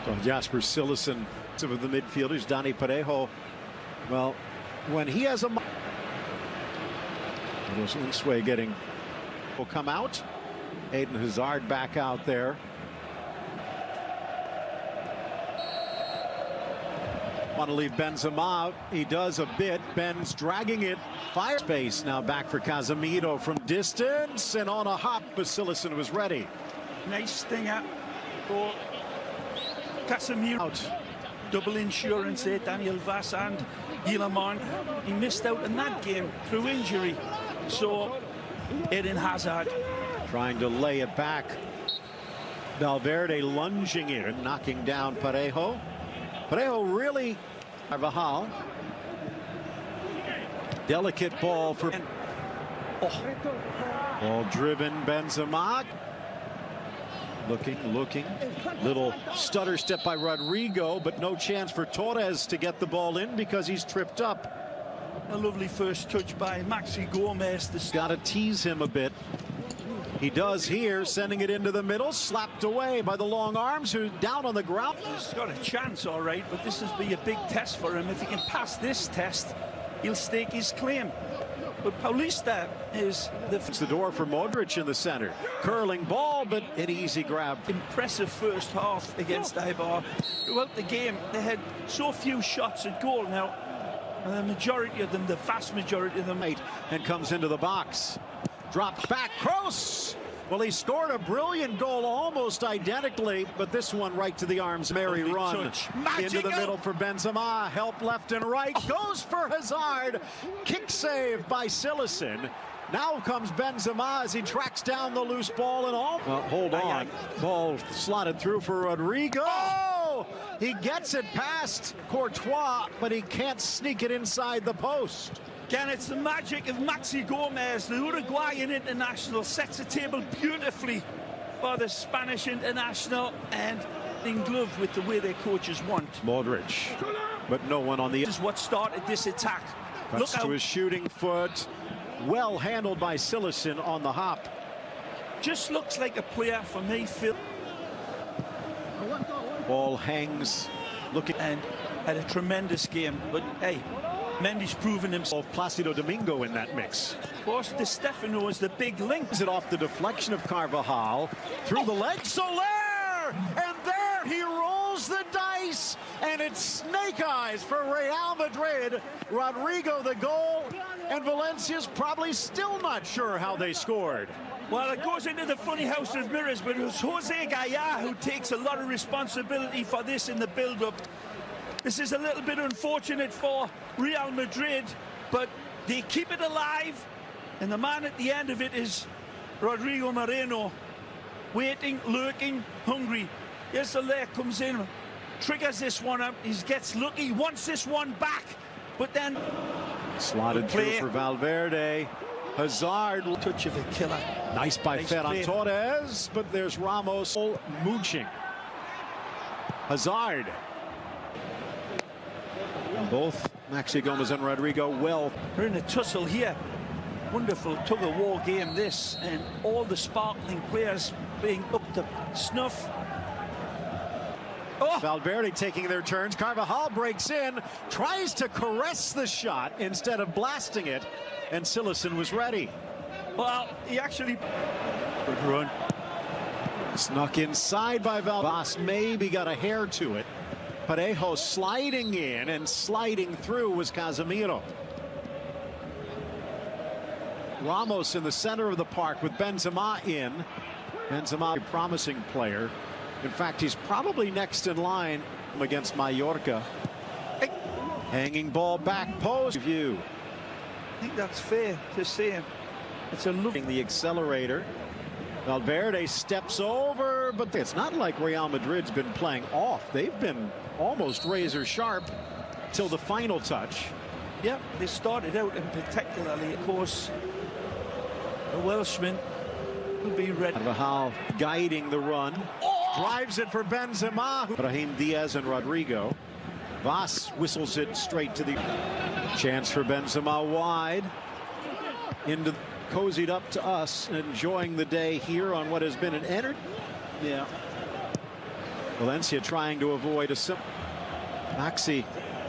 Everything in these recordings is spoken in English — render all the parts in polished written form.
So Jasper Cillessen, some of the midfielders, Dani Parejo. Well, when he has a Unsue getting will come out. Eden Hazard back out there. Want to leave Benzema out. He does a bit. Ben's dragging it. Fire space now back for Casemiro from distance and on a hop, but Cillessen was ready. Nice stinger for Casemiro. Out. Double insurance there, Daniel Vaz and Guillemon. He missed out in that game through injury. So Eden Hazard trying to lay it back. Valverde lunging in, knocking down Parejo. Parejo really. Carvajal. Delicate ball for. Ball driven Benzema. Looking. Little stutter step by Rodrigo, but no chance for Torres to get the ball in because he's tripped up. A lovely first touch by Maxi Gomez. Got to tease him a bit. He does here, sending it into the middle, slapped away by the long arms, who's down on the ground. He's got a chance, all right, but this has been a big test for him. If he can pass this test, he'll stake his claim. But Paulista is the door for Modric in the center. Curling ball, but an easy grab. Impressive first half against Eibar. Throughout the game, they had so few shots at goal now. And the majority of them, the vast majority of them. And comes into the box. Drops back, Kroos! Well, he scored a brilliant goal almost identically, but this one right to the arms. Merry run into the middle for Benzema. Help left and right. Goes for Hazard. Kick save by Cillessen. Now comes Benzema as he tracks down the loose ball and all. Hold on. Ball slotted through for Rodrigo. Oh! He gets it past Courtois, but he can't sneak it inside the post. Again, it's the magic of Maxi Gomez, the Uruguayan international, sets the table beautifully for the Spanish international, and in glove with the way their coaches want. Modric, but no one on the. This is what started this attack. Look to his shooting foot. Well handled by Cillessen on the hop. Just looks like a player for me, Phil. Ball hangs, looking, and had a tremendous game, but hey, Mendy's proven himself. Placido Domingo in that mix. Of course, Di Stefano is the big link. Is it off the deflection of Carvajal through the leg? Soler! And there he rolls the dice, and it's snake eyes for Real Madrid. Rodrigo the goal, and Valencia's probably still not sure how they scored. Well, it goes into the funny house of mirrors, but it was Jose Gaya who takes a lot of responsibility for this in the build-up. This is a little bit unfortunate for Real Madrid, but they keep it alive, and the man at the end of it is Rodrigo Moreno, waiting, lurking, hungry. Yes, Soler comes in, triggers this one up, he gets lucky, wants this one back, but then slotted through for Valverde. Hazard, touch of a killer. Nice by Ferran Torres, but there's Ramos mooching. Hazard. Both Maxi Gomez and Rodrigo well. We're in a tussle here. Wonderful tug-of-war game this, and all the sparkling players being up to snuff. Oh. Valverde taking their turns. Carvajal breaks in, tries to caress the shot instead of blasting it, and Cillessen was ready. Well, he actually... Good run. Snuck inside by Valvas. Maybe got a hair to it. Parejo sliding in, and sliding through was Casemiro. Ramos in the center of the park with Benzema in. Benzema, a promising player. In fact, he's probably next in line against Mallorca. Hanging ball back post view. I think that's fair to say. It's a look. The accelerator. Valverde steps over, but it's not like Real Madrid's been playing off. They've been almost razor sharp till the final touch. Yeah, they started out, and particularly, of course, the Welshman will be ready. Carvajal guiding the run. Drives it for Benzema. Brahim Diaz and Rodrigo. Vaz whistles it straight to the chance for Benzema wide. Into cozied up to us, enjoying the day here on what has been an energy. Yeah. Valencia trying to avoid a Maxi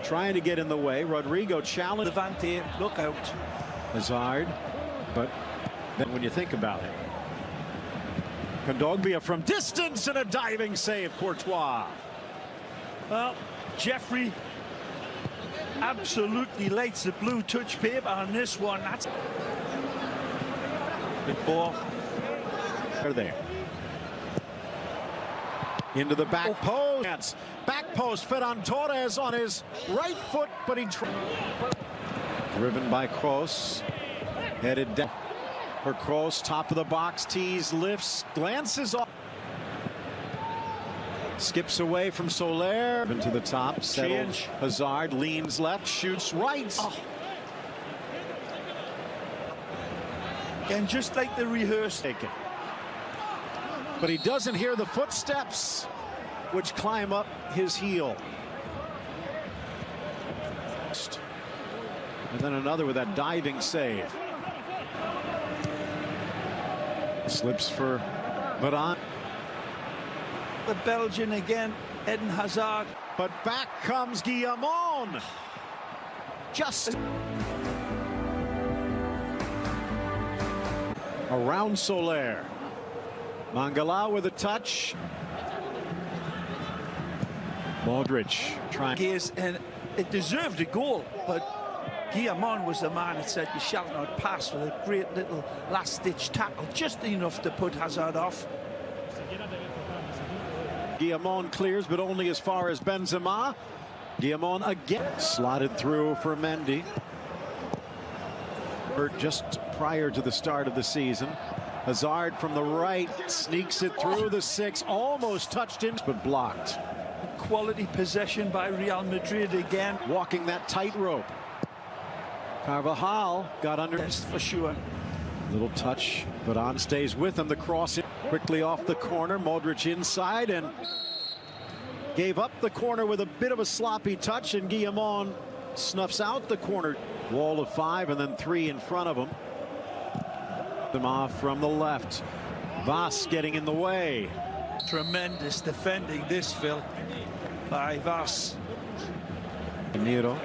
trying to get in the way. Rodrigo challenged. Levante, look out. Hazard, but then when you think about it, Kondogbia from distance and a diving save, Courtois. Well, Jeffrey absolutely lights the blue touch paper on this one. That's good ball. They're there. Into the back post. Back post, Ferran Torres on his right foot, but he driven by Kroos. Headed down for Kroos, top of the box, tees, lifts, glances off. Skips away from Soler. Into the top, settled. Hazard leans left, shoots right. Oh. And just like the rehearsed. But he doesn't hear the footsteps, which climb up his heel. And then another with that diving save. Slips for Varane. The Belgian again, Eden Hazard. But back comes Guillamon. Just around Soler. Mangala with a touch. Modric trying. And it deserved a goal, but Guillamon was the man that said you shall not pass, with a great little last-ditch tackle, just enough to put Hazard off. Guillamon clears, but only as far as Benzema. Guillamon again slotted through for Mendy. Just prior to the start of the season. Hazard from the right sneaks it through the six, almost touched him, but blocked. Quality possession by Real Madrid again. Walking that tightrope. Carvajal got under. Yes, for sure. Little touch, but on stays with him. The cross quickly off the corner. Modric inside and gave up the corner with a bit of a sloppy touch, and Guillamon snuffs out the corner. Wall of 5 and then 3 in front of him. Them off from the left. Vas getting in the way. Tremendous defending this, Phil, by Vas. Nero.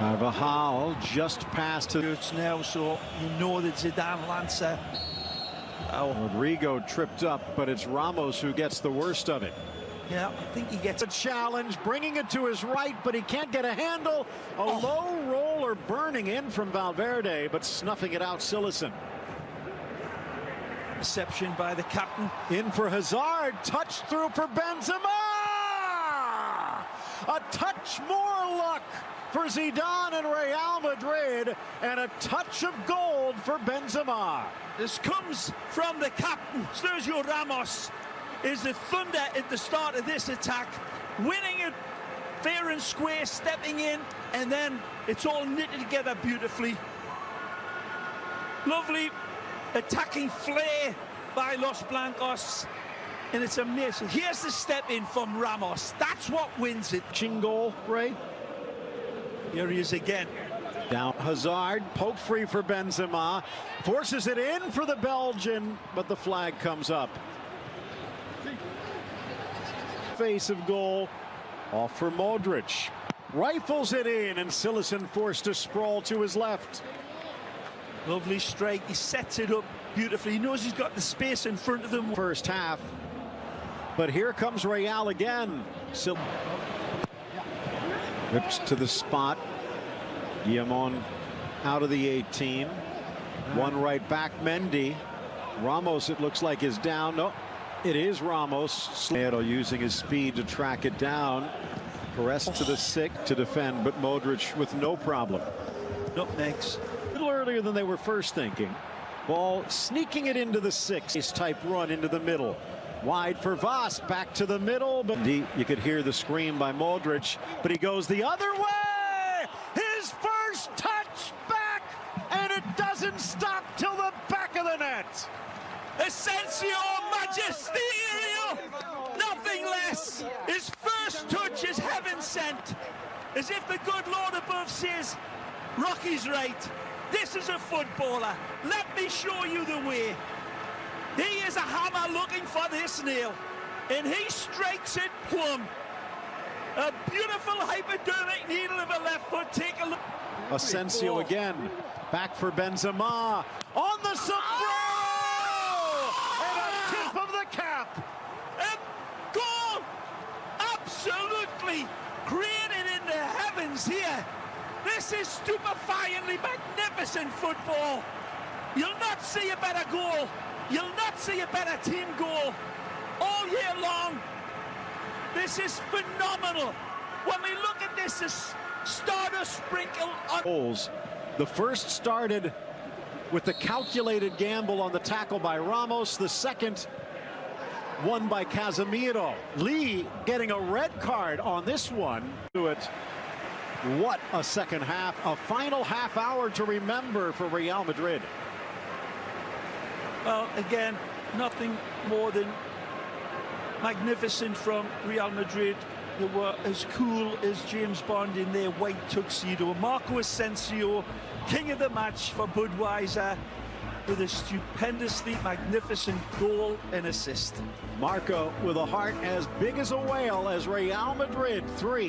Carvajal just past to it's now, so you know that Zidane Lancer. Oh. Rodrigo tripped up, but it's Ramos who gets the worst of it. Yeah, I think he gets a challenge, bringing it to his right, but he can't get a handle. A low roller burning in from Valverde, but snuffing it out, Cillessen. Reception by the captain. In for Hazard, touch through for Benzema! A touch more luck for Zidane and Real Madrid, and a touch of gold for Benzema. This comes from the captain, Sergio Ramos. Is the thunder at the start of this attack, winning it fair and square, stepping in, and then it's all knitted together beautifully. Lovely attacking flair by Los Blancos, and it's amazing. Here's the step in from Ramos. That's what wins it. Goal, Ray. Here he is again. Down Hazard, poke free for Benzema, forces it in for the Belgian, but the flag comes up. Face of goal, off for Modric. Rifles it in, and Cillessen forced to sprawl to his left. Lovely strike. He sets it up beautifully. He knows he's got the space in front of him. First half, but here comes Real again. Rips to the spot. Guillamon out of the 18. One right back, Mendy. Ramos, it looks like, is down. No. It is Ramos. Using his speed to track it down. Perez to the 6 to defend, but Modric with no problem. Nutmegs. A little earlier than they were first thinking. Ball sneaking it into the 6. Type run into the middle. Wide for Vas, back to the middle. But you could hear the scream by Modric, but he goes the other way. His first touch back, and it doesn't stop till the back of the net. Asensio Magisterial, nothing less. His first touch is heaven sent. As if the good Lord above says, Rocky's right. This is a footballer. Let me show you the way. He is a hammer looking for this nail. and he strikes it plumb. A beautiful hypodermic needle of a left foot. Take a look. Asensio again. Back for Benzema. On the sombrero! And a tip of the cap. A goal! Absolutely created in the heavens here. This is stupefyingly magnificent football. You'll not see a better goal. You'll not see a better team goal all year long. This is phenomenal. When we look at this, it's stardust sprinkle on goals. The first started with the calculated gamble on the tackle by Ramos. The second won by Casemiro. Lee getting a red card on this one. What a second half. A final half hour to remember for Real Madrid. Well, again, nothing more than magnificent from Real Madrid. They were as cool as James Bond in their white tuxedo. Marco Asensio, king of the match for Budweiser, with a stupendously magnificent goal and assist. Marco with a heart as big as a whale as Real Madrid 3.